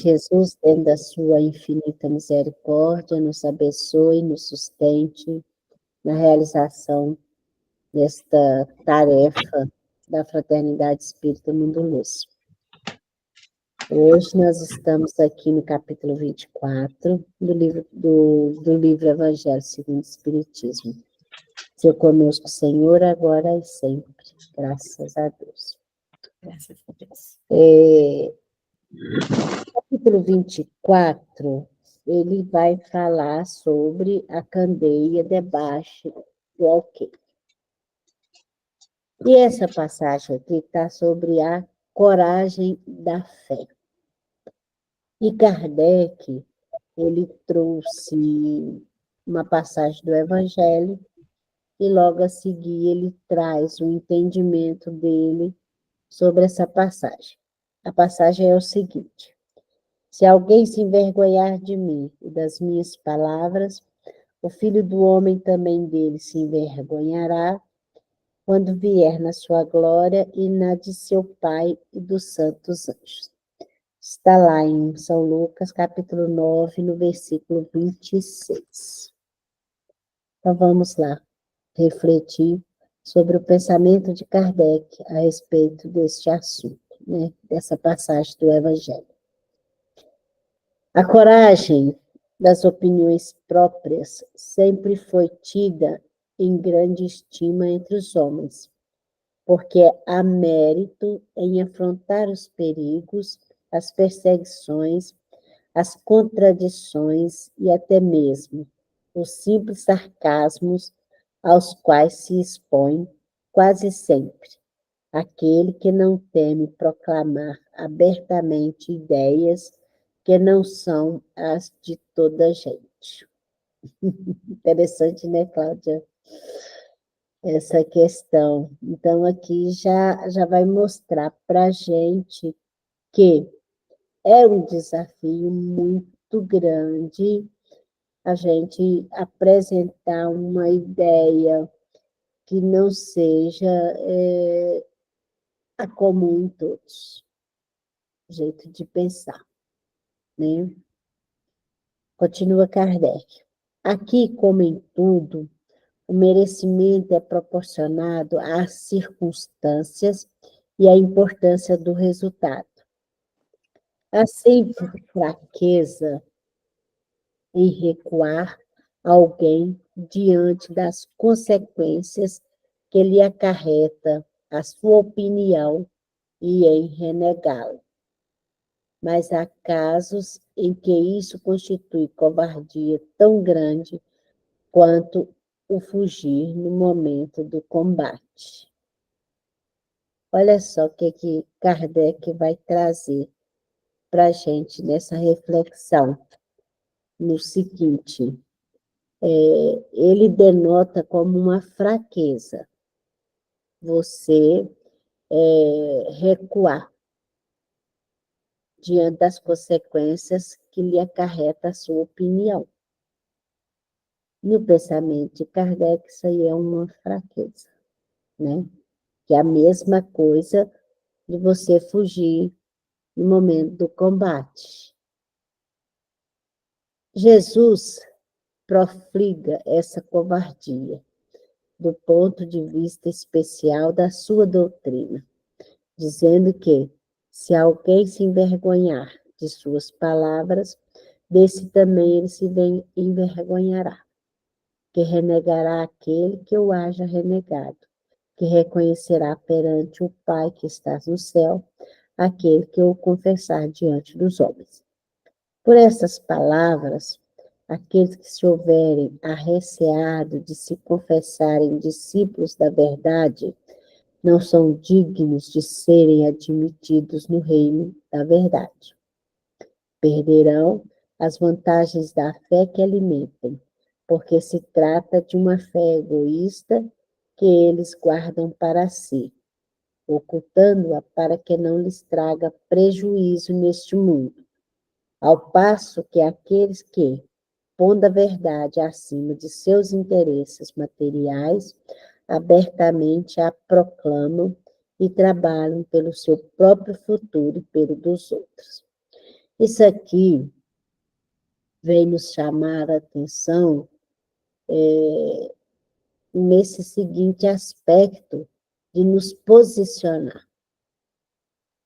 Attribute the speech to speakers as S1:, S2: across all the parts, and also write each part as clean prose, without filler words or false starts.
S1: Jesus, dentro da sua infinita misericórdia, nos abençoe, nos sustente na realização desta tarefa da Fraternidade Espírita Mundo Luz. Hoje nós estamos aqui no capítulo 24 do livro Evangelho segundo o Espiritismo. Seja conosco, Senhor, agora e sempre. Graças a Deus.
S2: Graças a Deus.
S1: Capítulo 24, ele vai falar sobre a candeia debaixo do alqueire. E essa passagem aqui está sobre a coragem da fé. E Kardec, ele trouxe uma passagem do Evangelho e logo a seguir ele traz o entendimento dele sobre essa passagem. A passagem é o seguinte: se alguém se envergonhar de mim e das minhas palavras, o Filho do Homem também dele se envergonhará, quando vier na sua glória e na de seu Pai e dos santos anjos. Está lá em São Lucas, capítulo 9, no versículo 26. Então vamos lá, refletir sobre o pensamento de Kardec a respeito deste assunto, né, dessa passagem do Evangelho. A coragem das opiniões próprias sempre foi tida em grande estima entre os homens, porque há mérito em afrontar os perigos, as perseguições, as contradições e até mesmo os simples sarcasmos aos quais se expõe quase sempre aquele que não teme proclamar abertamente ideias que não são as de toda a gente. Interessante, né, Cláudia? Essa questão. Então, aqui já vai mostrar para a gente que é um desafio muito grande a gente apresentar uma ideia que não seja a comum em todos, jeito de pensar, né? Continua Kardec. Aqui, como em tudo, o merecimento é proporcionado às circunstâncias e à importância do resultado. Há sempre fraqueza em recuar alguém diante das consequências que lhe acarreta a sua opinião e em renegá-la. Mas há casos em que isso constitui covardia tão grande quanto o fugir no momento do combate. Olha só o que Kardec vai trazer para a gente nessa reflexão. No seguinte, ele denota como uma fraqueza você recuar diante das consequências que lhe acarreta a sua opinião. No pensamento de Kardec, isso aí é uma fraqueza, né? Que é a mesma coisa de você fugir no momento do combate. Jesus profliga essa covardia do ponto de vista especial da sua doutrina, dizendo que, se alguém se envergonhar de suas palavras, desse também ele se envergonhará, que renegará aquele que o haja renegado, que reconhecerá perante o Pai que está no céu, aquele que o confessar diante dos homens. Por essas palavras, aqueles que se houverem arreceado de se confessarem discípulos da verdade, não são dignos de serem admitidos no reino da verdade. Perderão as vantagens da fé que alimentam, porque se trata de uma fé egoísta que eles guardam para si, ocultando-a para que não lhes traga prejuízo neste mundo, ao passo que aqueles que, pondo a verdade acima de seus interesses materiais, abertamente a proclamam e trabalham pelo seu próprio futuro e pelo dos outros. Isso aqui vem nos chamar a atenção nesse seguinte aspecto de nos posicionar.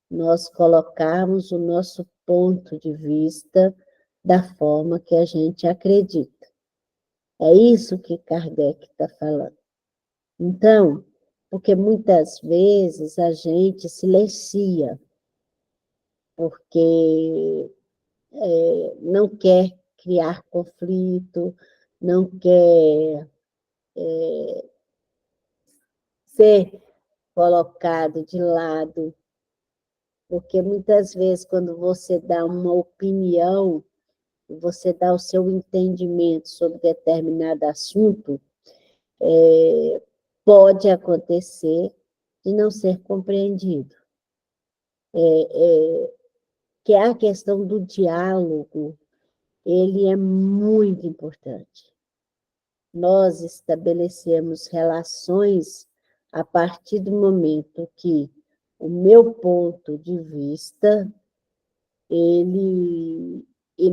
S1: Nós colocarmos o nosso ponto de vista da forma que a gente acredita. É isso que Kardec está falando. Então, porque muitas vezes a gente silencia, porque não quer criar conflito, não quer ser colocado de lado, porque muitas vezes quando você dá uma opinião, você dá o seu entendimento sobre determinado assunto, pode acontecer de não ser compreendido. Que é a questão do diálogo, ele é muito importante. Nós estabelecemos relações a partir do momento que o meu ponto de vista ele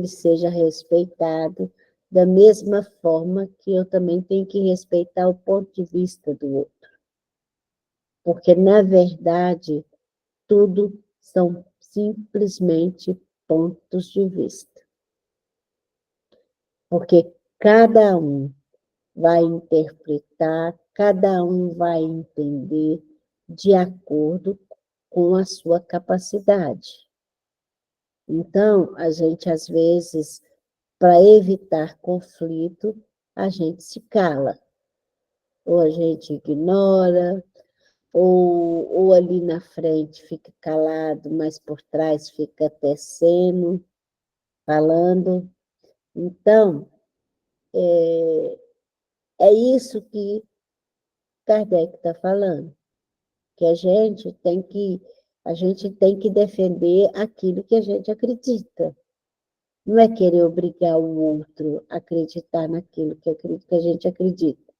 S1: seja respeitado da mesma forma que eu também tenho que respeitar o ponto de vista do outro. Porque, na verdade, tudo são simplesmente pontos de vista. Porque cada um vai interpretar, cada um vai entender de acordo com a sua capacidade. Então, a gente, às vezes, para evitar conflito, a gente se cala, ou a gente ignora, ou ali na frente fica calado, mas por trás fica tecendo, falando. Então, é isso que Kardec está falando, que a gente tem que defender aquilo que a gente acredita. Não é querer obrigar o outro a acreditar naquilo que a gente acredita,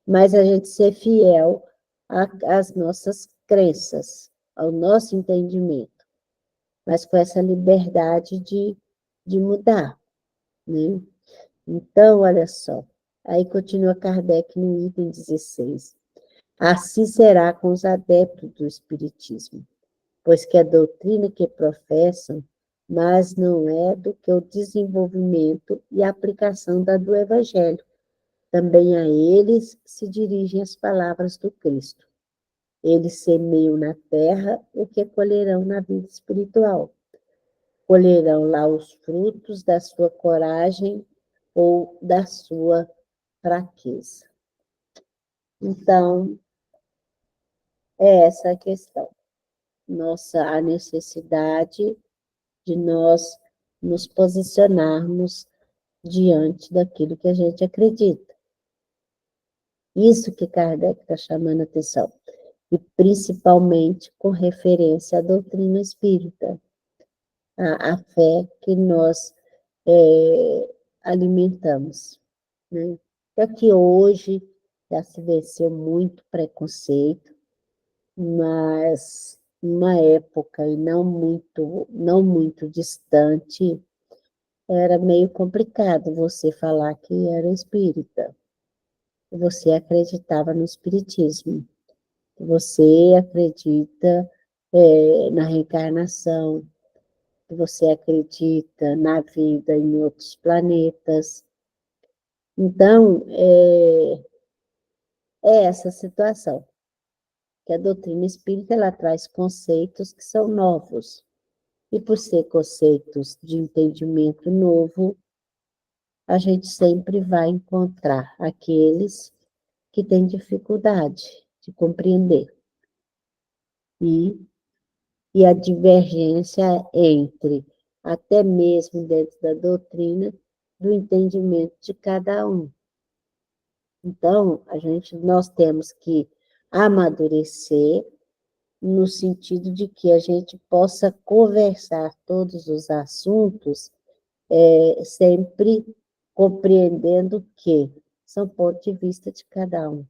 S1: mas a gente ser fiel às nossas crenças, ao nosso entendimento, mas com essa liberdade de mudar, né? Então, olha só, aí continua Kardec no item 16. Assim será com os adeptos do Espiritismo, pois que a doutrina que professam, mas não é do que o desenvolvimento e a aplicação do Evangelho. Também a eles se dirigem as palavras do Cristo. Eles semeiam na terra o que colherão na vida espiritual. Colherão lá os frutos da sua coragem ou da sua fraqueza. Então, é essa a questão. A necessidade de nós nos posicionarmos diante daquilo que a gente acredita. Isso que Kardec está chamando a atenção. E principalmente com referência à doutrina espírita, a fé que nós alimentamos. Né? É que hoje já se venceu muito preconceito, mas numa época e não muito distante, era meio complicado você falar que era espírita, que você acreditava no espiritismo, que você acredita na reencarnação, que você acredita na vida em outros planetas. Então, é essa situação, que a doutrina espírita ela traz conceitos que são novos, e por ser conceitos de entendimento novo, a gente sempre vai encontrar aqueles que têm dificuldade de compreender. E a divergência entre, até mesmo dentro da doutrina, do entendimento de cada um. Então, nós temos que amadurecer no sentido de que a gente possa conversar todos os assuntos, sempre compreendendo que são pontos de vista de cada um.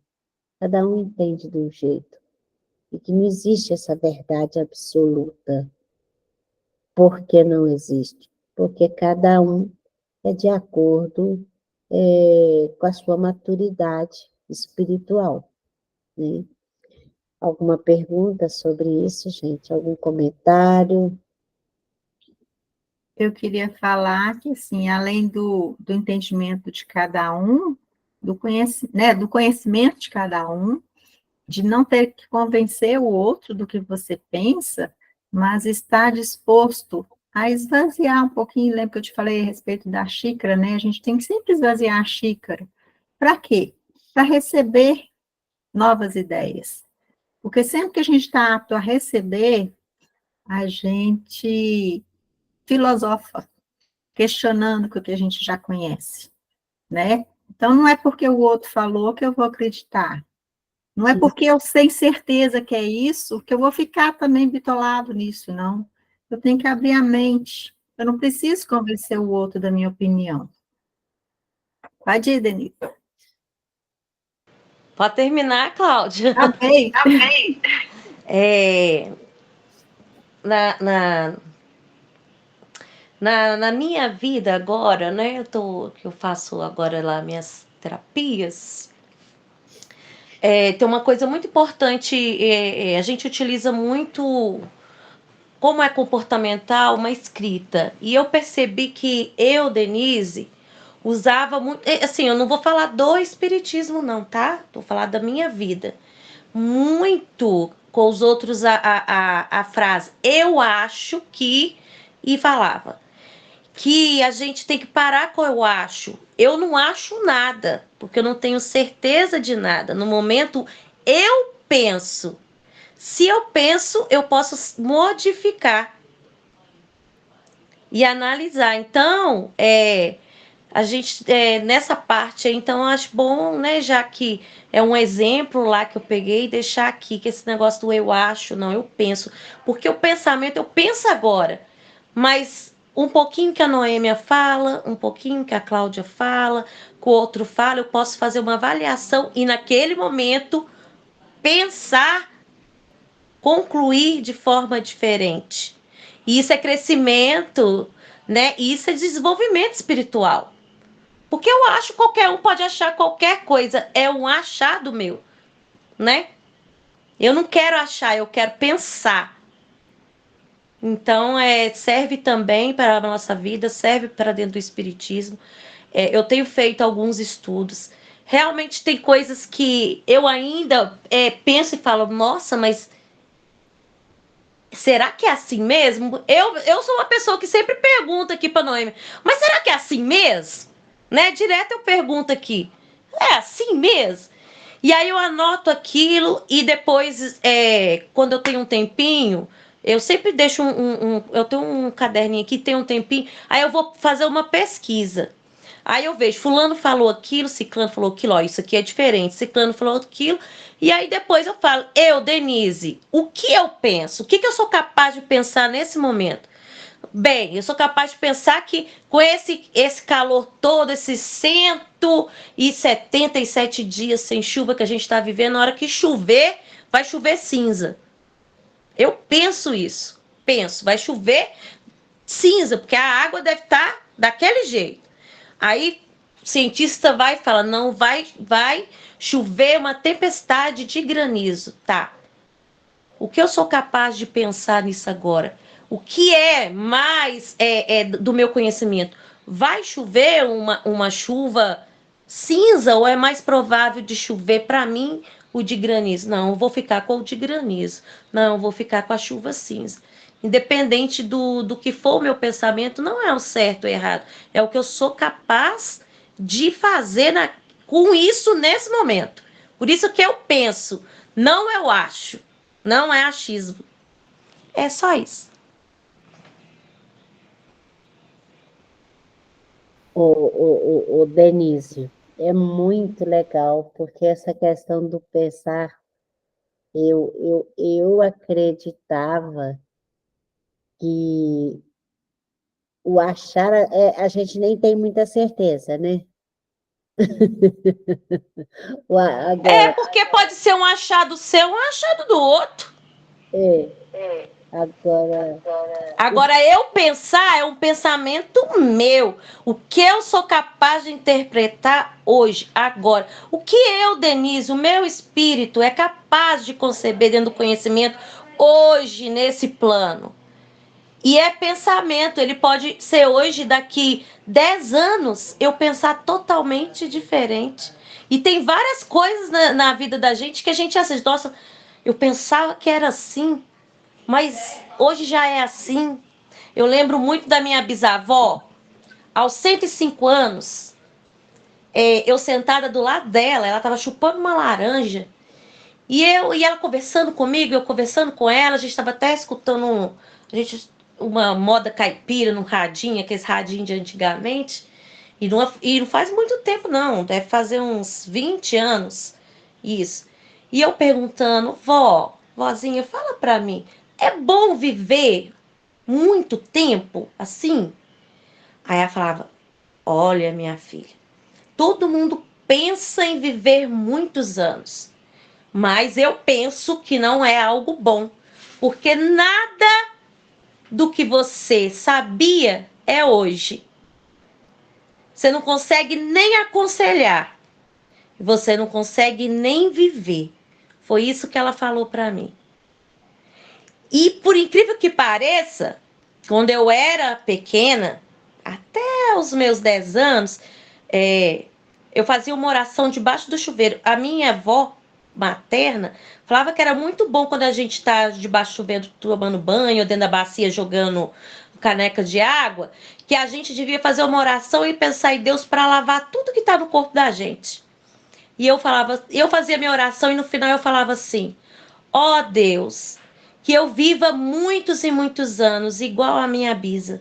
S1: Cada um entende de um jeito. E que não existe essa verdade absoluta. Por que não existe? porque cada um é de acordo com a sua maturidade espiritual, né? Alguma pergunta sobre isso, gente? Algum comentário?
S2: Eu queria falar que, assim, além do entendimento de cada um, do conhecimento de cada um, de não ter que convencer o outro do que você pensa, mas estar disposto a esvaziar um pouquinho. Lembra que eu te falei a respeito da xícara, né? A gente tem que sempre esvaziar a xícara. Para quê? Para receber novas ideias. Porque sempre que a gente está apto a receber, a gente filosofa, questionando o que a gente já conhece, né? Então, não é porque o outro falou que eu vou acreditar. Não é porque eu sei certeza que é isso que eu vou ficar também bitolado nisso, não. Eu tenho que abrir a mente. Eu não preciso convencer o outro da minha opinião. Pode ir, Denise.
S3: Pode terminar, Cláudia.
S2: Amém.
S3: É, na, na, na minha vida agora, né? Que eu faço agora lá minhas terapias. Tem uma coisa muito importante, a gente utiliza muito, como é comportamental, uma escrita. E eu percebi que eu, Denise, usava muito. Assim, eu não vou falar do espiritismo, não, tá? Vou falar da minha vida. Muito com os outros a frase eu acho que, e falava que a gente tem que parar com eu acho. Eu não acho nada, porque eu não tenho certeza de nada. No momento, eu penso. Se eu penso, eu posso modificar e analisar. Então, a gente, nessa parte aí, então, eu acho bom, né, já que é um exemplo lá que eu peguei, deixar aqui que esse negócio do eu acho, não, eu penso. Porque o pensamento, eu penso agora, mas um pouquinho que a Noêmia fala, um pouquinho que a Cláudia fala, que o outro fala, eu posso fazer uma avaliação e naquele momento pensar, concluir de forma diferente. E isso é crescimento, né? E isso é desenvolvimento espiritual. Porque eu acho, qualquer um pode achar qualquer coisa, é um achado meu, né? Eu não quero achar, eu quero pensar. Então, serve também para a nossa vida, serve para dentro do espiritismo. Eu tenho feito alguns estudos. Realmente tem coisas que eu ainda penso e falo, nossa, mas será que é assim mesmo? Eu sou uma pessoa que sempre pergunta aqui para Noemi, mas será que é assim mesmo? Né? Direto eu pergunto aqui, é assim mesmo? E aí eu anoto aquilo e depois, quando eu tenho um tempinho, eu sempre deixo eu tenho um caderninho aqui, tem um tempinho, aí eu vou fazer uma pesquisa. Aí eu vejo, fulano falou aquilo, ciclano falou aquilo, ó, isso aqui é diferente, ciclano falou aquilo, e aí depois eu falo, eu, Denise, o que eu penso? O que eu sou capaz de pensar nesse momento? Bem, eu sou capaz de pensar que com esse calor todo, esses 177 dias sem chuva que a gente está vivendo, na hora que chover, vai chover cinza. Eu penso isso. Penso, vai chover cinza, porque a água deve estar daquele jeito. Aí o cientista vai e fala, não, vai chover uma tempestade de granizo. Tá. O que eu sou capaz de pensar nisso agora? O que é mais do meu conhecimento? Vai chover uma chuva cinza ou é mais provável de chover para mim o de granizo? Não, eu vou ficar com o de granizo. Não, eu vou ficar com a chuva cinza. Independente do que for o meu pensamento, não é o certo ou errado. É o que eu sou capaz de fazer com isso nesse momento. Por isso que eu penso, não eu acho. Não é achismo. É só isso.
S1: O Denise, é muito legal, porque essa questão do pensar, eu acreditava que o achar, a gente nem tem muita certeza, né? Agora,
S3: Porque pode ser um achado seu, um achado do outro.
S1: é,
S3: Agora, eu pensar é um pensamento meu. O que eu sou capaz de interpretar hoje, agora. O que eu, Denise, o meu espírito é capaz de conceber dentro do conhecimento hoje, nesse plano. E é pensamento, ele pode ser hoje, daqui 10 anos, eu pensar totalmente diferente. E tem várias coisas na vida da gente que a gente assiste. Nossa, eu pensava que era assim, mas hoje já é assim. Eu lembro muito da minha bisavó, aos 105 anos, eu sentada do lado dela, ela estava chupando uma laranja, e ela conversando comigo, eu conversando com ela, a gente estava até escutando uma moda caipira no radinho, aqueles radinhos de antigamente, e não faz muito tempo não, deve fazer uns 20 anos, isso. E eu perguntando, vozinha, fala pra mim, é bom viver muito tempo assim? Aí ela falava, olha, minha filha, todo mundo pensa em viver muitos anos, mas eu penso que não é algo bom, porque nada do que você sabia é hoje. Você não consegue nem aconselhar, você não consegue nem viver. Foi isso que ela falou para mim. E por incrível que pareça, quando eu era pequena, até os meus 10 anos, eu fazia uma oração debaixo do chuveiro. A minha avó materna falava que era muito bom quando a gente está debaixo do chuveiro tomando banho, ou dentro da bacia jogando caneca de água, que a gente devia fazer uma oração e pensar em Deus para lavar tudo que está no corpo da gente. E eu fazia minha oração e no final eu falava assim: ó Deus, que eu viva muitos e muitos anos igual a minha bisa.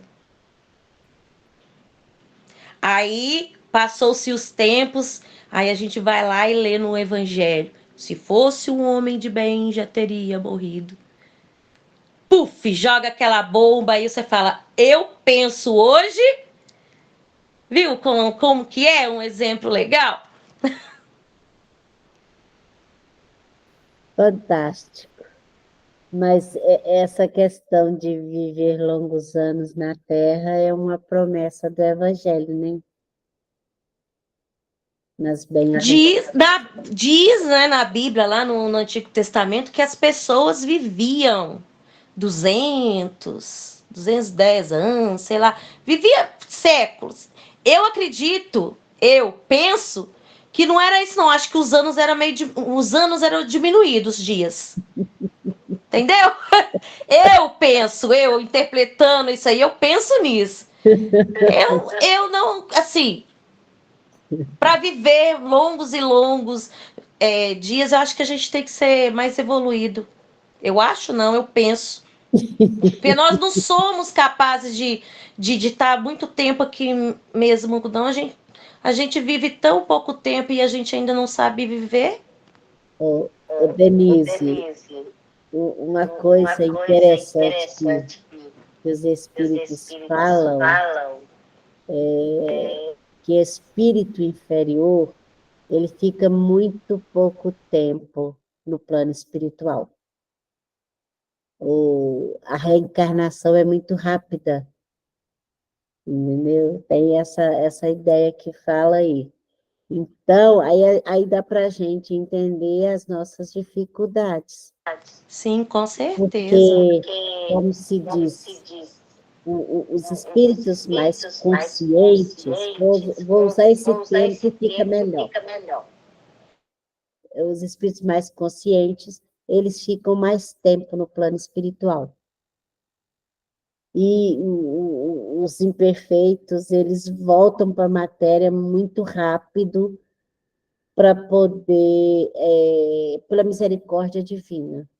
S3: Aí passou-se os tempos, aí a gente vai lá e lê no Evangelho. Se fosse um homem de bem, já teria morrido. Puf, joga aquela bomba, aí você fala, eu penso hoje, viu como que é um exemplo legal?
S1: Fantástico. Mas essa questão de viver longos anos na Terra é uma promessa do Evangelho, né? Nas bem-aventuranças.
S3: Diz, né, na Bíblia, lá no Antigo Testamento, que as pessoas viviam 210 anos, sei lá, vivia séculos. Eu acredito, eu penso que não era isso não, acho que os anos eram diminuídos, os dias. Entendeu? Eu interpretando isso aí, eu penso nisso. Eu não, assim, para viver longos e longos dias, eu acho que a gente tem que ser mais evoluído. Eu acho não, eu penso. Porque nós não somos capazes de estar muito tempo aqui mesmo, não. A gente vive tão pouco tempo e a gente ainda não sabe viver.
S1: Denise, uma coisa interessante que os espíritos falam é que espírito inferior ele fica muito pouco tempo no plano espiritual. A reencarnação é muito rápida, entendeu? Tem essa ideia que fala aí. Então, aí dá para a gente entender as nossas dificuldades.
S3: Sim, com certeza.
S1: Porque, como se diz, os espíritos mais conscientes, vou usar esse termo que fica melhor. Os espíritos mais conscientes, eles ficam mais tempo no plano espiritual. E os imperfeitos, eles voltam para a matéria muito rápido para poder, pela misericórdia divina,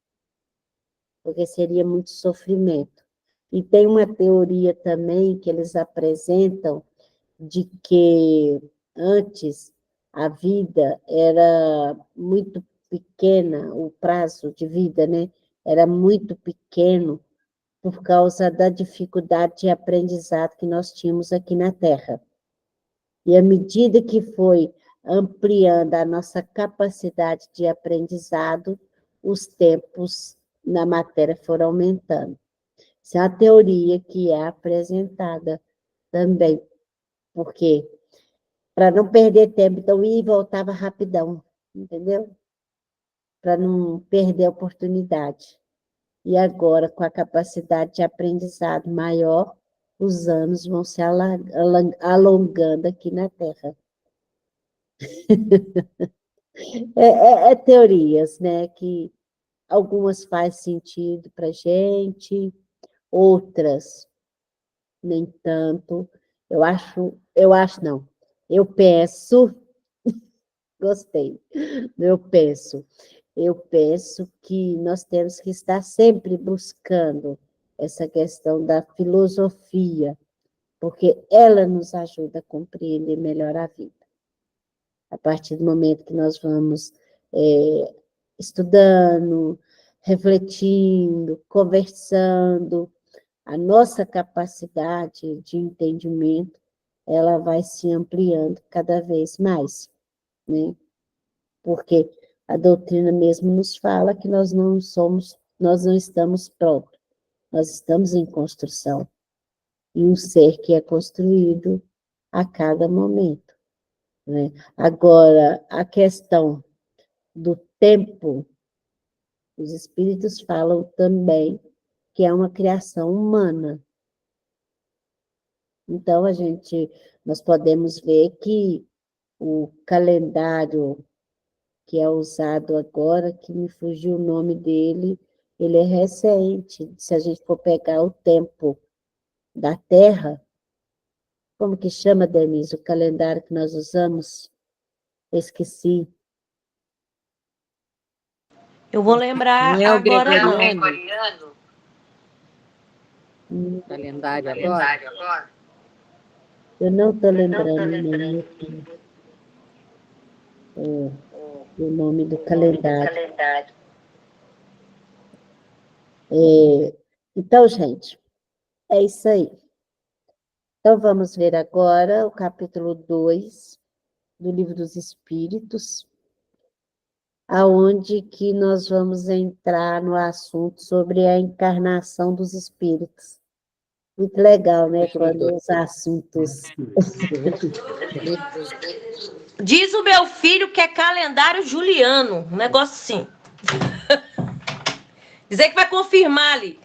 S1: porque seria muito sofrimento. E tem uma teoria também que eles apresentam de que antes a vida era muito pequena, o prazo de vida, né? Era muito pequeno por causa da dificuldade de aprendizado que nós tínhamos aqui na Terra. E à medida que foi ampliando a nossa capacidade de aprendizado, os tempos na matéria foram aumentando. Isso é uma teoria que é apresentada também, porque para não perder tempo, então ia e voltava rapidão, entendeu? Para não perder a oportunidade. E agora, com a capacidade de aprendizado maior, os anos vão se alongando aqui na Terra. É teorias, né? Que algumas faz sentido para a gente, outras nem tanto. Não. Eu penso, gostei. Eu penso que nós temos que estar sempre buscando essa questão da filosofia, porque ela nos ajuda a compreender melhor a vida. A partir do momento que nós vamos estudando, refletindo, conversando, a nossa capacidade de entendimento, ela vai se ampliando cada vez mais, né? Porque a doutrina mesmo nos fala que nós não estamos prontos, nós estamos em construção, e um ser que é construído a cada momento, né? Agora, a questão do tempo, os espíritos falam também que é uma criação humana. Então, nós podemos ver que o calendário que é usado agora, que me fugiu o nome dele, ele é recente. Se a gente for pegar o tempo da Terra, como que chama, Denise, o calendário que nós usamos? Esqueci.
S3: Eu vou lembrar
S4: Não é o
S3: agora, não.
S4: gregoriano? Calendário agora?
S1: Eu não estou lembrando o nome aqui. O nome do calendário. Então, gente, é isso aí. Então, vamos ver agora o capítulo 2 do Livro dos Espíritos, aonde que nós vamos entrar no assunto sobre a encarnação dos espíritos. Muito legal, né? Quando os assuntos...
S3: Diz o meu filho que é calendário juliano, um negócio assim. Dizer que vai confirmar ali.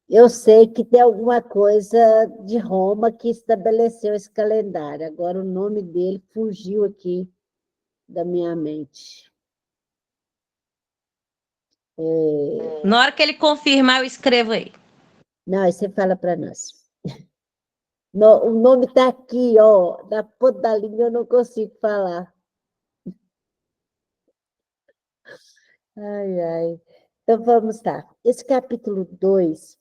S1: Eu sei que tem alguma coisa de Roma que estabeleceu esse calendário. Agora o nome dele fugiu aqui da minha mente.
S3: Na hora que ele confirmar, eu escrevo aí.
S1: Não, aí você fala para nós. O nome está aqui, ó, na ponta da língua eu não consigo falar. Ai, ai. Então vamos lá. Esse capítulo 2,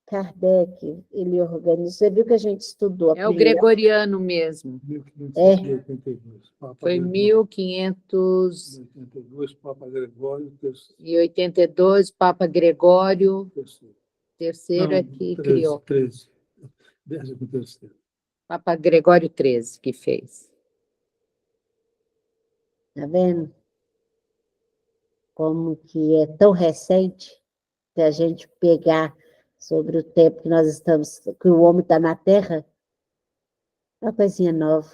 S1: Kardec, ele organizou. Você viu que a gente estudou a
S4: É o gregoriano mesmo.
S5: 1582.
S4: Foi
S5: 1582, Papa Gregório
S4: e 82, Papa Gregório III é que criou.
S5: 13. 13º.
S4: Papa Gregório XIII que fez.
S1: Tá vendo? Como que é tão recente, se a gente pegar sobre o tempo que nós estamos, que o homem está na Terra, é uma coisinha nova.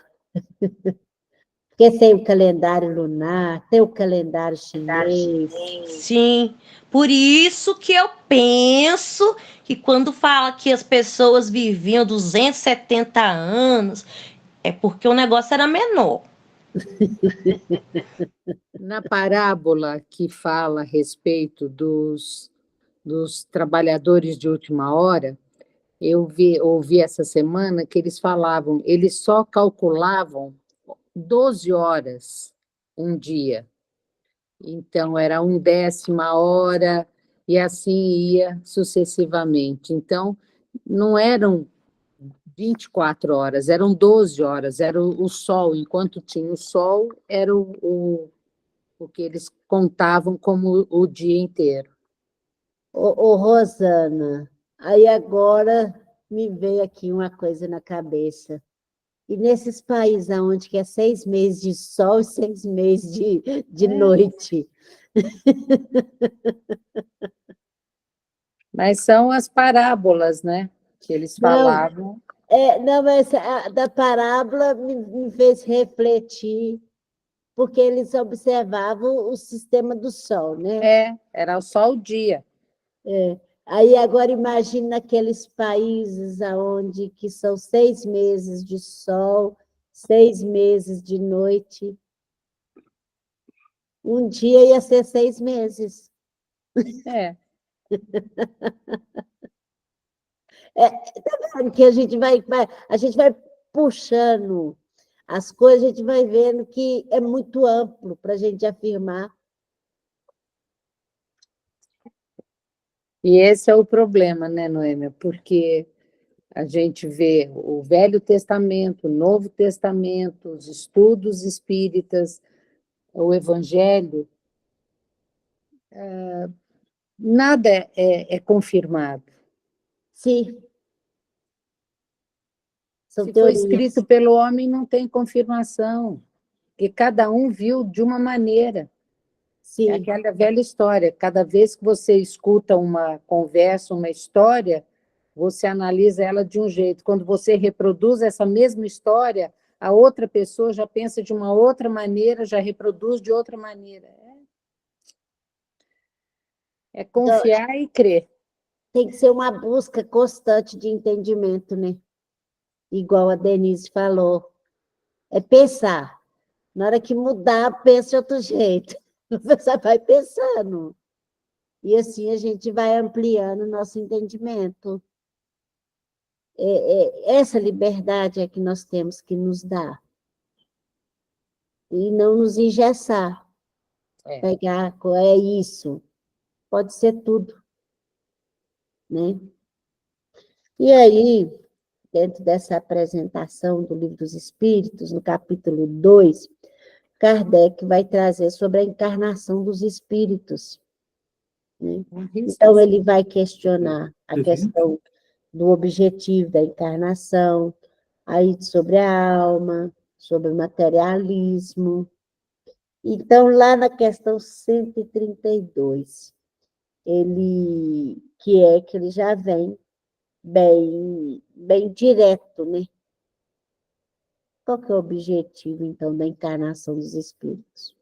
S1: Porque tem o calendário lunar, tem o calendário chinês.
S3: Sim, por isso que eu penso que quando fala que as pessoas viviam 270 anos, é porque o negócio era menor.
S4: Na parábola que fala a respeito dos trabalhadores de última hora, eu ouvi essa semana que eles falavam, eles só calculavam 12 horas um dia. Então, era 1/10 hora, e assim ia sucessivamente. Então, não eram 24 horas, eram 12 horas, era o sol. Enquanto tinha o sol, era o que eles contavam como o dia inteiro.
S1: Ô, Rosana, aí agora me veio aqui uma coisa na cabeça. E nesses países onde que é 6 meses de sol e 6 meses de noite.
S4: Mas são as parábolas, né? Que eles
S1: Não,
S4: falavam.
S1: não, mas da parábola me fez refletir, porque eles observavam o sistema do Sol, né?
S4: Era só o dia.
S1: Aí agora imagine naqueles países aonde que são 6 meses de sol, 6 meses de noite. Um dia ia ser 6 meses.
S4: É.
S1: Tá vendo que a gente vai puxando as coisas, a gente vai vendo que é muito amplo para a gente afirmar.
S4: E esse é o problema, né, Noêmia? Porque a gente vê o Velho Testamento, o Novo Testamento, os estudos espíritas, o Evangelho, nada é confirmado.
S1: Sim. São
S4: Se foi
S1: teorias.
S4: escrito pelo homem, não tem confirmação, porque cada um viu de uma maneira.
S1: Sim.
S4: É aquela velha história, cada vez que você escuta uma conversa, uma história, você analisa ela de um jeito. Quando você reproduz essa mesma história, a outra pessoa já pensa de uma outra maneira, já reproduz de outra maneira. É confiar e crer.
S1: Tem que ser uma busca constante de entendimento, né? Igual a Denise falou. É pensar. Na hora que mudar, pense de outro jeito. Você vai pensando. E assim a gente vai ampliando o nosso entendimento. Essa liberdade é que nós temos que nos dar. E não nos engessar. Pegar, é isso. Pode ser tudo. Né? E aí, dentro dessa apresentação do Livro dos Espíritos, no capítulo 2, Kardec vai trazer sobre a encarnação dos espíritos. Né? Então, ele vai questionar a questão do objetivo da encarnação, aí sobre a alma, sobre o materialismo. Então, lá na questão 132, que ele já vem bem direto, né? Qual que é o objetivo, então, da encarnação dos espíritos?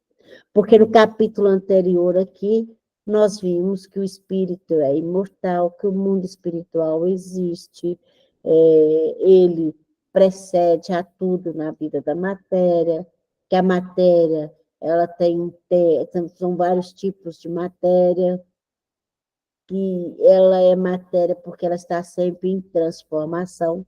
S1: Porque no capítulo anterior aqui, nós vimos que o espírito é imortal, que o mundo espiritual existe, ele precede a tudo na vida da matéria, que a matéria, são vários tipos de matéria, que ela é matéria porque ela está sempre em transformação,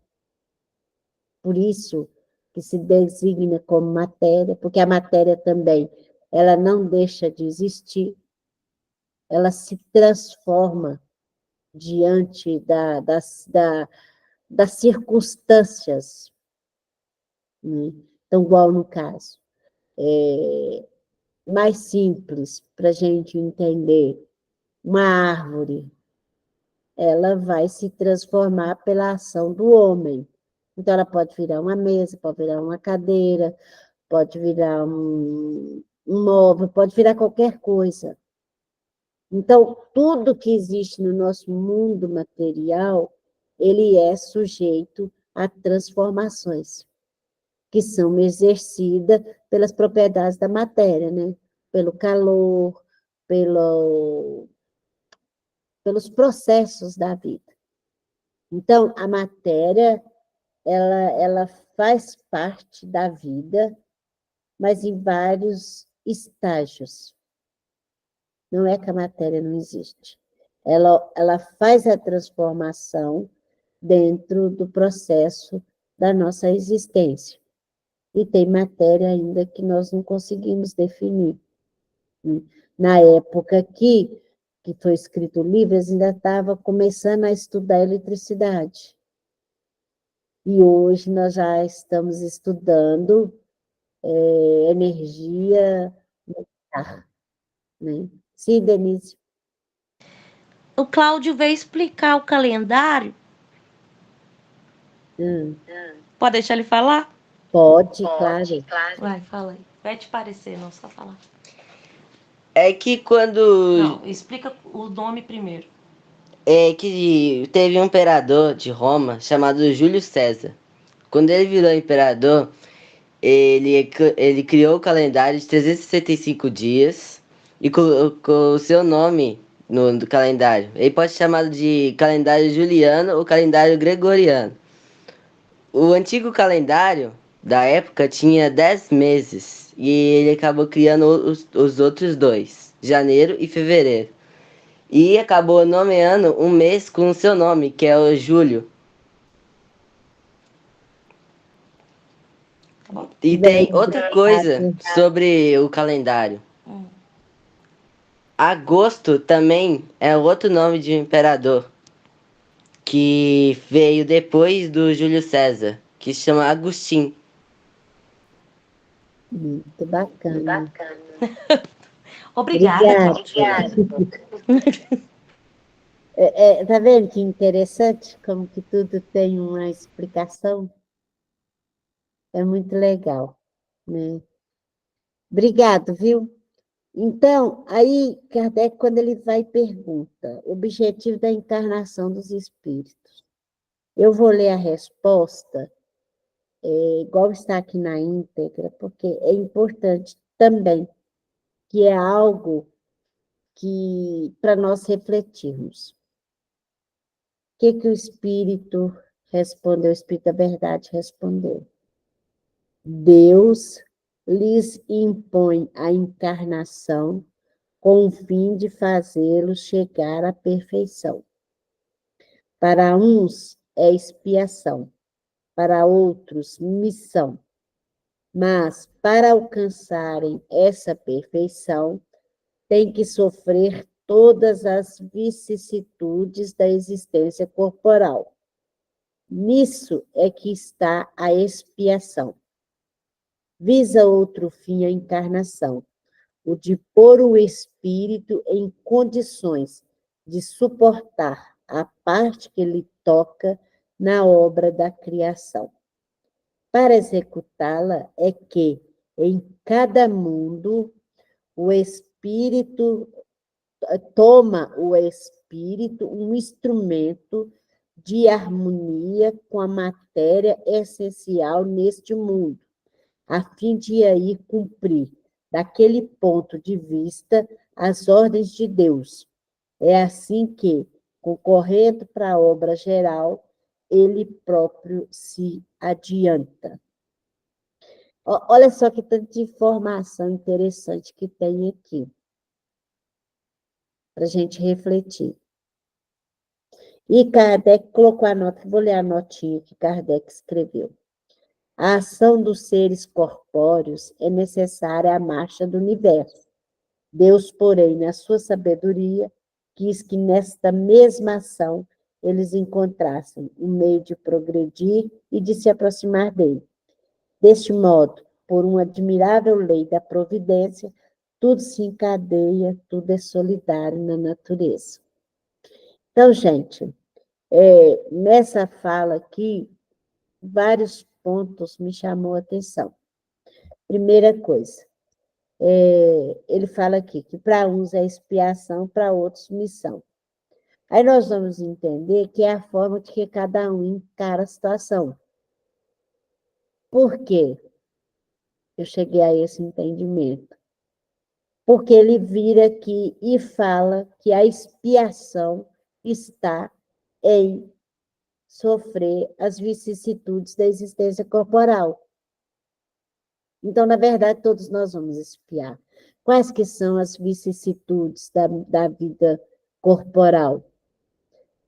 S1: por isso que se designa como matéria, porque a matéria também, ela não deixa de existir, ela se transforma diante das circunstâncias. Né? Então, igual no caso, mais simples para a gente entender, uma árvore, ela vai se transformar pela ação do homem. Então, ela pode virar uma mesa, pode virar uma cadeira, pode virar um móvel, pode virar qualquer coisa. Então, tudo que existe no nosso mundo material, ele é sujeito a transformações, que são exercidas pelas propriedades da matéria, né? Pelo calor, pelos processos da vida. Então, a matéria, ela faz parte da vida, mas em vários estágios. Não é que a matéria não existe. Ela faz a transformação dentro do processo da nossa existência. E tem matéria ainda que nós não conseguimos definir. Na época que foi escrito o livro, eles ainda estavam começando a estudar eletricidade. E hoje nós já estamos estudando energia nuclear. Né? Sim, Denise.
S3: O Cláudio veio explicar o calendário. Pode deixar ele falar?
S1: Pode, claro.
S3: Vai, fala aí. Vai te parecer, não, só falar.
S6: É que quando...
S3: Não, explica o nome primeiro.
S6: É que teve um imperador de Roma chamado Júlio César. Quando ele virou imperador, ele criou o calendário de 365 dias e colocou o seu nome no calendário. Ele pode ser chamado de calendário juliano ou calendário gregoriano. O antigo calendário da época tinha 10 meses e ele acabou criando os outros dois, janeiro e fevereiro. E acabou nomeando um mês com o seu nome, que é o julho. E tem outra coisa
S1: Verdade.
S6: sobre o calendário. Agosto também é outro nome de um imperador que veio depois do Júlio César, que se chama Agostinho.
S1: Muito bacana.
S3: Obrigada,
S1: Obrigada.
S3: Cláudia.
S1: Tá vendo que interessante como que tudo tem uma explicação? É muito legal, né? Obrigado, viu? Então, aí Kardec, quando ele vai, pergunta, objetivo da encarnação dos espíritos. Eu vou ler a resposta, igual está aqui na íntegra, porque é importante também, que é algo que para nós refletirmos. O que o Espírito respondeu, o Espírito da Verdade respondeu? Deus lhes impõe a encarnação com o fim de fazê-los chegar à perfeição. Para uns é expiação, para outros missão. Mas para alcançarem essa perfeição, tem que sofrer todas as vicissitudes da existência corporal. Nisso é que está a expiação. Visa outro fim a encarnação, o de pôr o espírito em condições de suportar a parte que lhe toca na obra da criação. Para executá-la é que, em cada mundo, o espírito toma o espírito um instrumento de harmonia com a matéria essencial neste mundo, a fim de aí cumprir, daquele ponto de vista, as ordens de Deus. É assim que, concorrendo para a obra geral, ele próprio se adianta. Olha só que tanta informação interessante que tem aqui, para a gente refletir. E Kardec colocou a nota, vou ler a notinha que Kardec escreveu. A ação dos seres corpóreos é necessária à marcha do universo. Deus, porém, na sua sabedoria, quis que nesta mesma ação eles encontrassem um meio de progredir e de se aproximar dele. Deste modo, por uma admirável lei da providência, tudo se encadeia, tudo é solidário na natureza. Então, gente, nessa fala aqui, vários pontos me chamou a atenção. Primeira coisa, ele fala aqui que para uns é expiação, para outros missão. Aí nós vamos entender que é a forma que cada um encara a situação. Por quê? Eu cheguei a esse entendimento. Porque ele vira aqui e fala que a expiação está em sofrer as vicissitudes da existência corporal. Então, na verdade, todos nós vamos expiar. Quais que são as vicissitudes da vida corporal?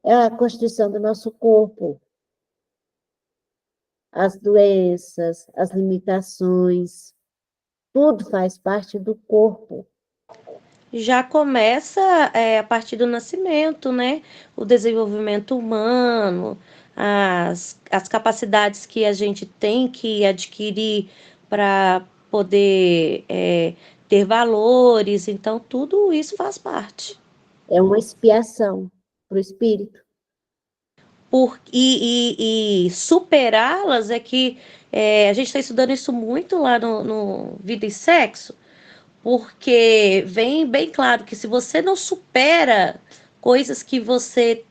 S1: É a constituição do nosso corpo, as doenças, as limitações, tudo faz parte do corpo.
S3: Já começa a partir do nascimento, né? O desenvolvimento humano, as capacidades que a gente tem que adquirir para poder ter valores. Então, tudo isso faz parte.
S1: É uma expiação para o espírito.
S3: E superá-las é que a gente está estudando isso muito lá no Vida e Sexo, porque vem bem claro que se você não supera coisas que você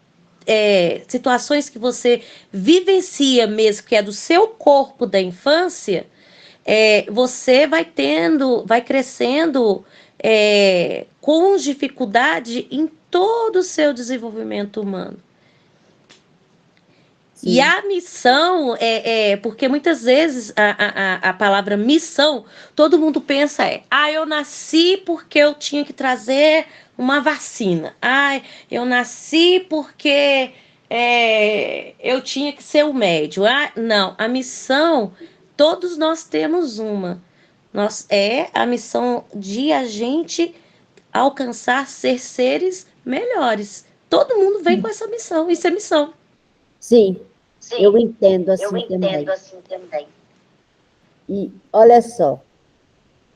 S3: situações que você vivencia mesmo, que é do seu corpo da infância, você vai crescendo com dificuldade em todo o seu desenvolvimento humano. E
S1: Sim,
S3: a missão porque muitas vezes a palavra missão, todo mundo pensa eu nasci porque eu tinha que trazer uma vacina. Eu nasci porque eu tinha que ser o médico. Não, a missão, todos nós temos uma. A missão de a gente alcançar ser seres melhores. Todo mundo vem com essa missão, isso é missão.
S1: sim, eu
S7: Sim,
S1: entendo
S7: eu
S1: assim
S7: entendo
S1: também.
S7: assim também.
S1: E olha só,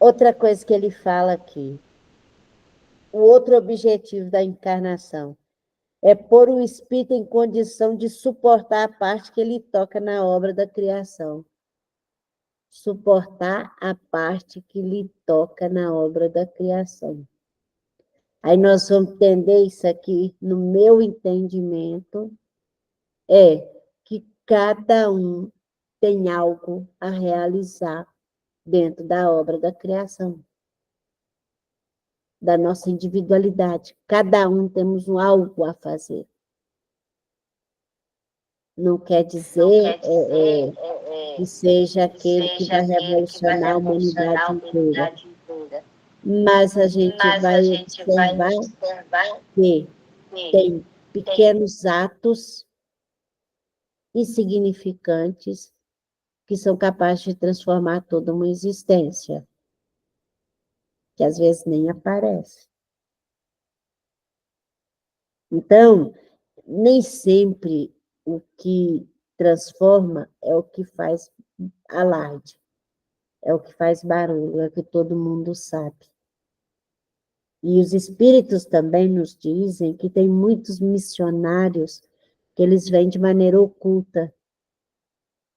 S1: outra coisa que ele fala aqui, o outro objetivo da encarnação é pôr o espírito em condição de suportar a parte que ele toca na obra da criação. Suportar a parte que lhe toca na obra da criação. Aí nós vamos entender isso aqui, no meu entendimento, que cada um tem algo a realizar dentro da obra da criação, da nossa individualidade. Cada um temos algo a fazer. Não quer
S7: Não
S1: dizer
S7: quer dizer
S1: que seja
S7: que
S1: aquele que
S7: seja
S1: vai
S7: aquele que vai
S1: revolucionar a humanidade
S7: revolucionar a
S1: inteira,
S7: humanidade inteira,
S1: mas a gente
S7: mas
S1: vai
S7: a gente vai
S1: observar
S7: observar
S1: que
S7: que
S1: tem pequenos atos insignificantes que são capazes de transformar toda uma existência, que às vezes nem aparece. Então, nem sempre o que transforma é o que faz alarde, é o que faz barulho, é o que todo mundo sabe. E os espíritos também nos dizem que tem muitos missionários que eles vêm de maneira oculta.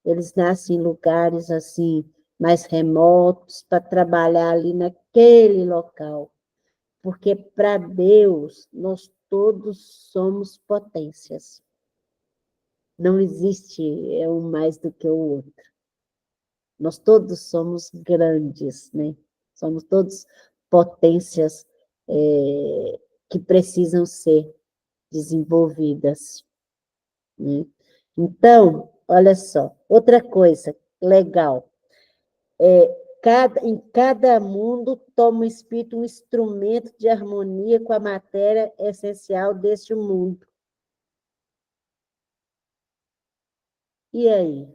S1: Eles nascem em lugares assim mais remotos para trabalhar ali naquele local. Porque para Deus nós todos somos potências. Não existe um mais do que o outro. Nós todos somos grandes, né? Somos todos potências que precisam ser desenvolvidas, né? Então, olha só, outra coisa legal, em cada mundo toma o espírito um instrumento de harmonia com a matéria essencial deste mundo. E aí?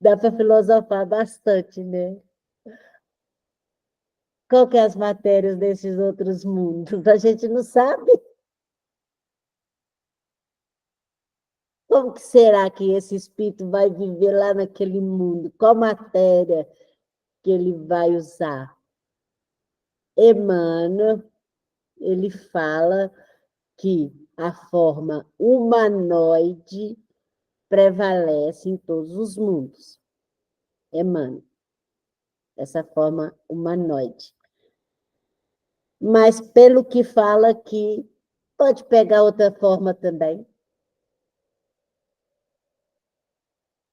S1: Dá para filosofar bastante, né? Qual que é as matérias desses outros mundos? A gente não sabe. Como que será que esse espírito vai viver lá naquele mundo? Qual matéria que ele vai usar? Emmanuel, ele fala que a forma humanoide prevalece em todos os mundos. Emmanuel, essa forma humanoide. Mas pelo que fala aqui, pode pegar outra forma também.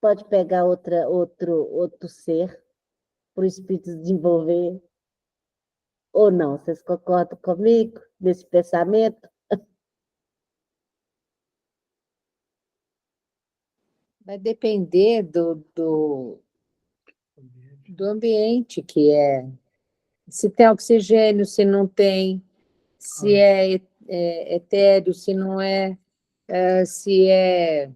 S1: Pode pegar outro ser para o espírito desenvolver. Ou não? Vocês concordam comigo nesse pensamento?
S4: Vai depender do ambiente que é. Se tem oxigênio, se não tem, se é etéreo, se não é, se é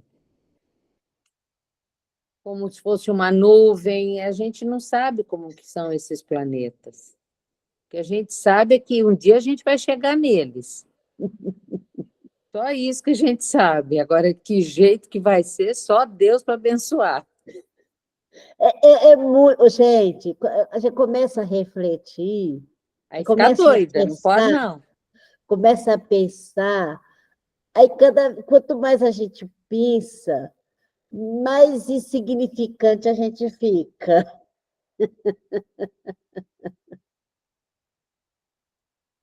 S4: como se fosse uma nuvem. A gente não sabe como que são esses planetas. O que a gente sabe é que um dia a gente vai chegar neles. Só isso que a gente sabe. Agora, que jeito que vai ser, só Deus para abençoar.
S1: Muito. Gente, a gente começa a refletir,
S4: Aí fica
S1: começa a
S4: doida, não pode
S1: pensar,
S4: não.
S1: começa a pensar, aí quanto mais a gente pensa, mais insignificante a gente fica.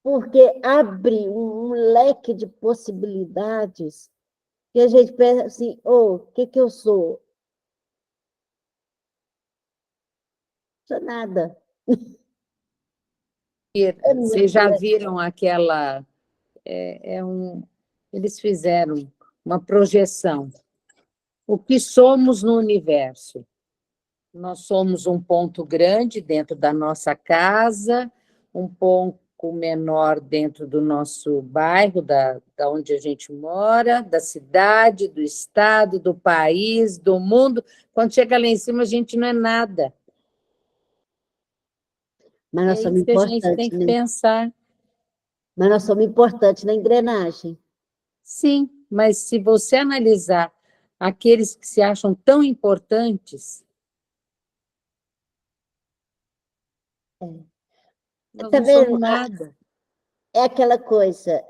S1: porque abre um leque de possibilidades que a gente pensa assim, o que eu sou? Sou nada. É muito
S4: Vocês já
S1: legal.
S4: viram aquela... eles fizeram uma projeção. O que somos no universo? Nós somos um ponto grande dentro da nossa casa, um pouco menor dentro do nosso bairro, da onde a gente mora, da cidade, do estado, do país, do mundo. Quando chega lá em cima, a gente não é nada.
S1: Mas
S4: É
S1: nós somos
S4: isso que a gente tem
S1: importantes,
S4: que
S1: né?
S4: pensar.
S1: Mas nós somos importantes na engrenagem.
S4: Sim, mas se você analisar aqueles que se acham tão importantes, nós
S1: Tá
S4: não somos
S1: vendo?
S4: nada.
S1: É aquela coisa,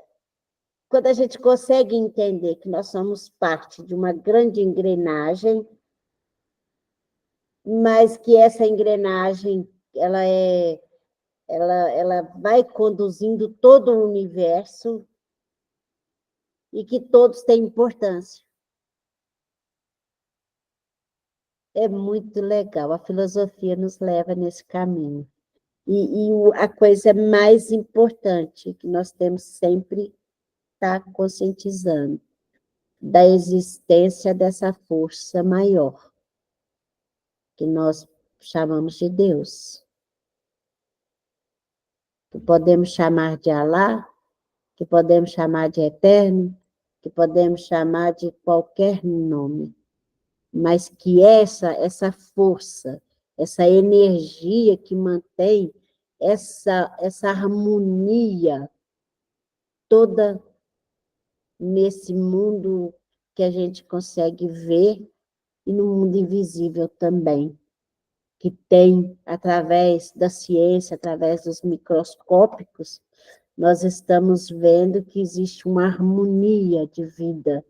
S1: quando a gente consegue entender que nós somos parte de uma grande engrenagem, mas que essa engrenagem ela vai conduzindo todo o universo e que todos têm importância. É muito legal, a filosofia nos leva nesse caminho. E a coisa mais importante que nós temos sempre estar conscientizando da existência dessa força maior, que nós chamamos de Deus, que podemos chamar de Alá, que podemos chamar de Eterno, que podemos chamar de qualquer nome, mas que essa força, essa energia que mantém essa harmonia toda nesse mundo que a gente consegue ver e no mundo invisível também, que tem, através da ciência, através dos microscópicos, nós estamos vendo que existe uma harmonia de vida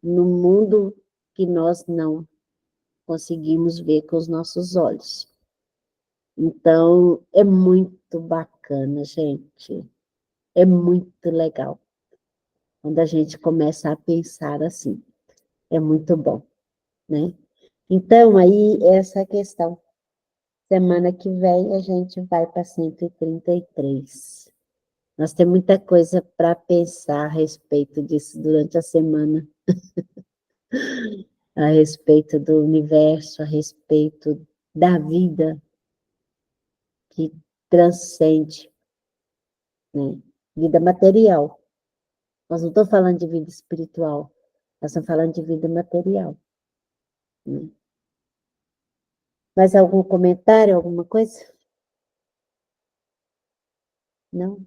S1: no mundo que nós não conseguimos ver com os nossos olhos. Então, é muito bacana, gente. É muito legal quando a gente começa a pensar assim. É muito bom, né? Então, aí, essa questão. Semana que vem a gente vai para 133. Nós temos muita coisa para pensar a respeito disso durante a semana, a respeito do universo, a respeito da vida que transcende, né? Vida material. Nós não estamos falando de vida espiritual, nós estamos falando de vida material, né? Mais algum comentário, alguma coisa? Não?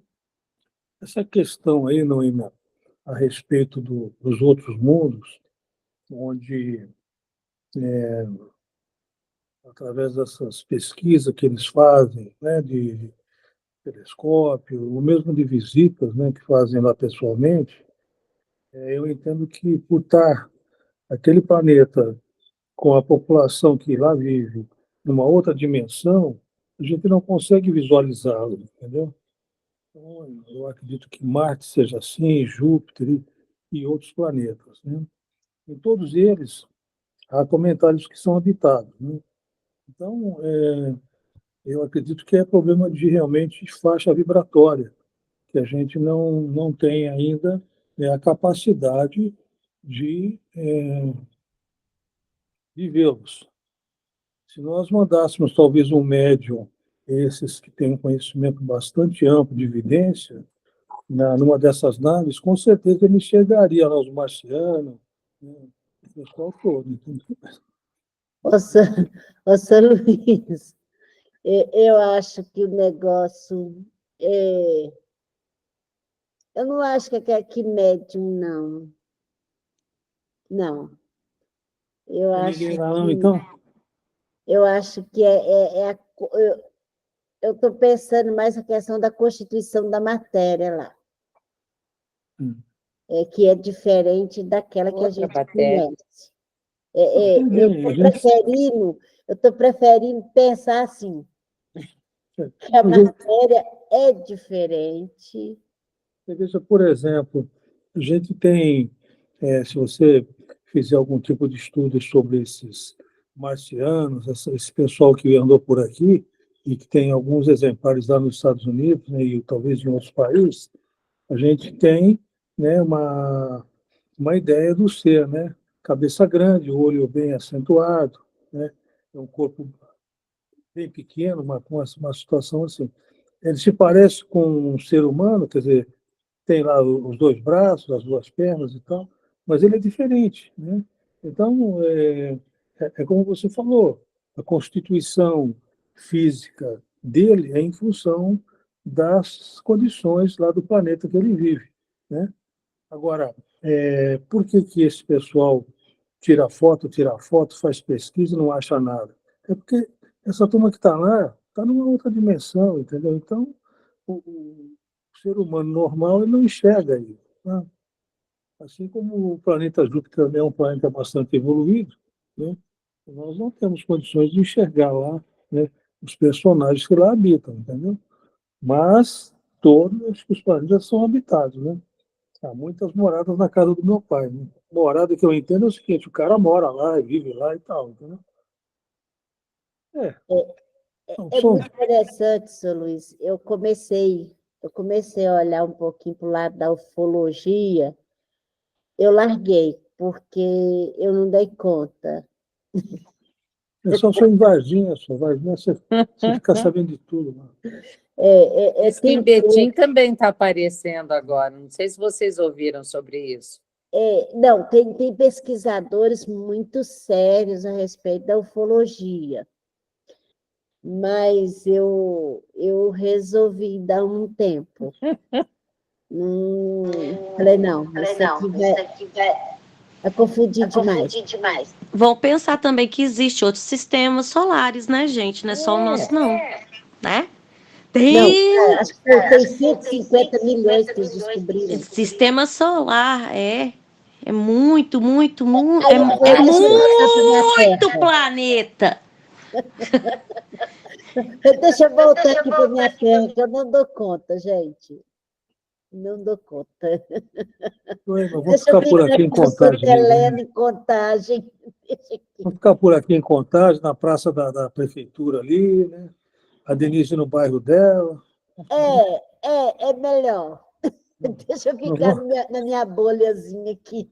S5: Essa questão aí, Noema, a respeito dos outros mundos, onde, através dessas pesquisas que eles fazem, né, de telescópio, ou mesmo de visitas, né, que fazem lá pessoalmente, eu entendo que por estar aquele planeta com a população que lá vive numa outra dimensão, a gente não consegue visualizá-lo, entendeu? Então, eu acredito que Marte seja assim, Júpiter e outros planetas, né? Em todos eles, há comentários que são habitados, né? Então, eu acredito que é problema de realmente faixa vibratória, que a gente não tem ainda a capacidade de vivê-los. Se nós mandássemos talvez um médium, esses que têm um conhecimento bastante amplo de evidência, numa dessas naves, com certeza ele enxergaria lá os marcianos, né, o pessoal todo. Entendeu?
S1: Ô, São Luís, eu acho que o negócio eu não acho que é que médium, não. Não. Eu
S5: Tem
S1: acho
S5: ninguém lá não, então?
S1: que eu estou pensando mais na questão da constituição da matéria lá,
S5: Hum.
S1: que é diferente daquela que a
S4: Outra
S1: gente
S4: matéria.
S1: conhece.
S5: Não, tem
S1: Eu
S5: mesmo,
S1: estou preferindo pensar assim, que a matéria é diferente.
S5: Você veja, por exemplo, a gente tem, se você fizer algum tipo de estudo sobre esses marcianos, esse pessoal que andou por aqui, e que tem alguns exemplares lá nos Estados Unidos, né, e talvez em outros países, a gente tem, né, uma ideia do ser, né? Cabeça grande, olho bem acentuado, né? Um corpo bem pequeno, uma situação assim. Ele se parece com um ser humano, quer dizer, tem lá os dois braços, as duas pernas e tal, mas ele é diferente, né? Então, é como você falou, a constituição física dele é em função das condições lá do planeta que ele vive, né? Agora, por que que esse pessoal tira foto, faz pesquisa e não acha nada? É porque essa turma que está lá está numa outra dimensão, entendeu? Então, o ser humano normal ele não enxerga isso, né? Assim como o planeta Júpiter também é um planeta bastante evoluído, né? Nós não temos condições de enxergar lá, né, os personagens que lá habitam, entendeu? Mas todos os planetas são habitados, né? Há muitas moradas na casa do meu pai, né? Morada que eu entendo é o seguinte, o cara mora lá, vive lá e tal, entendeu? É, não,
S1: É muito interessante, seu Luiz. Eu comecei a olhar um pouquinho para o lado da ufologia, eu larguei, porque eu não dei conta.
S5: é só sua invadinha, você fica sabendo de tudo, né?
S4: Diz que em Betim também está aparecendo agora. Não sei se vocês ouviram sobre isso.
S1: Não, tem pesquisadores muito sérios a respeito da ufologia, mas eu resolvi dar um tempo. Falei, não, isso aqui vai confundir demais.
S3: Vão pensar também que existe outros sistemas solares, né, gente? Não é só o nosso, não. Né?
S1: Não,
S3: Tem
S1: acho que tem 150 milhões que eles descobriram.
S3: sistema solar, é muito, muito, muito,
S1: Aí eu vou
S3: é
S1: voltar para minha
S3: muito
S1: terra.
S3: planeta.
S1: Deixa eu voltar aqui para minha terra, que eu não dou conta, gente. Não dou conta.
S5: Mas vamos
S1: Deixa eu
S5: ficar por aqui
S1: ficar
S5: em
S1: com Santa
S5: Contagem mesmo,
S1: Helena
S5: né?
S1: em Contagem.
S5: Vamos ficar por aqui em Contagem, na praça da prefeitura ali, né? A Denise no bairro dela.
S1: É melhor. Deixa eu
S5: Não
S1: ficar
S5: vou-
S1: na minha bolhazinha aqui.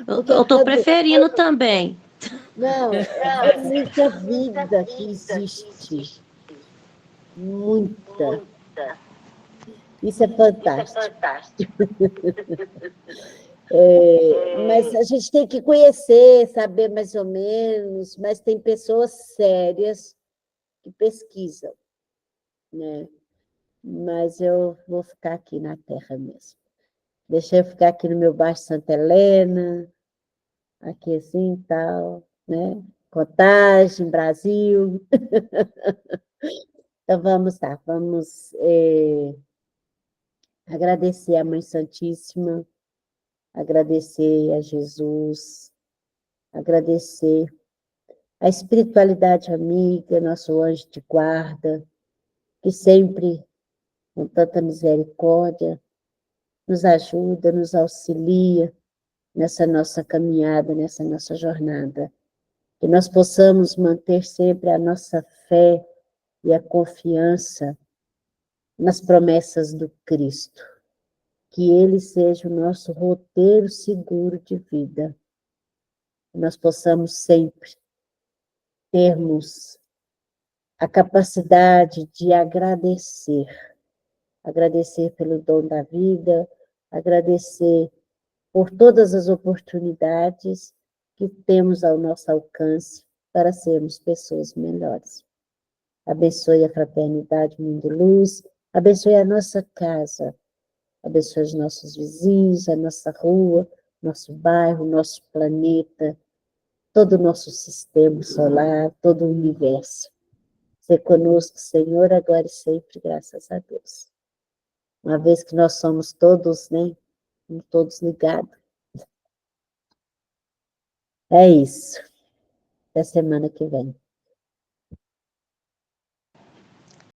S1: Porque
S3: Eu tô preferindo também.
S1: Não, é muita vida que existe. Muita. Isso é fantástico. Mas a gente tem que conhecer, saber mais ou menos, mas tem pessoas sérias que pesquisam, né? Mas eu vou ficar aqui na terra mesmo. Deixa eu ficar aqui no meu bairro Santa Helena, aqui assim e tal, né? Contagem, Brasil. Então vamos lá, vamos agradecer a Mãe Santíssima, agradecer a Jesus, agradecer a espiritualidade amiga, nosso anjo de guarda, que sempre, com tanta misericórdia, nos ajuda, nos auxilia nessa nossa caminhada, nessa nossa jornada. Que nós possamos manter sempre a nossa fé e a confiança nas promessas do Cristo. Que Ele seja o nosso roteiro seguro de vida. Que nós possamos sempre termos a capacidade de agradecer. Agradecer pelo dom da vida, agradecer por todas as oportunidades que temos ao nosso alcance para sermos pessoas melhores. Abençoe a Fraternidade Mundo Luz, abençoe a nossa casa, abençoe os nossos vizinhos, a nossa rua, nosso bairro, nosso planeta, todo o nosso sistema solar, todo o universo. Ser conosco, Senhor, agora e sempre, graças a Deus. Uma vez que nós somos todos, né, todos ligados. É isso. Até semana que vem.